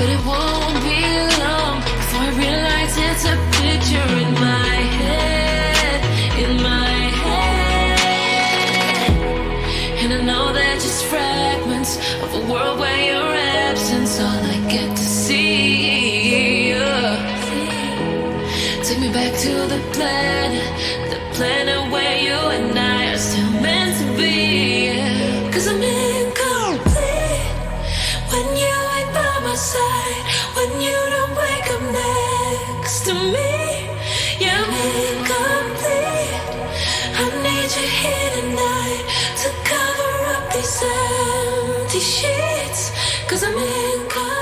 but it won't be long before I realize it's a picture in my head, in my head. And I know they're just fragments of a world where your absence all I get to see. Take me back to the planet where you and I are still meant to be. 'Cause I'm incomplete when you ain't by my side, when you don't wake up next to me. Yeah, I'm incomplete. I need you here tonight to cover up these empty sheets. 'Cause I'm incomplete.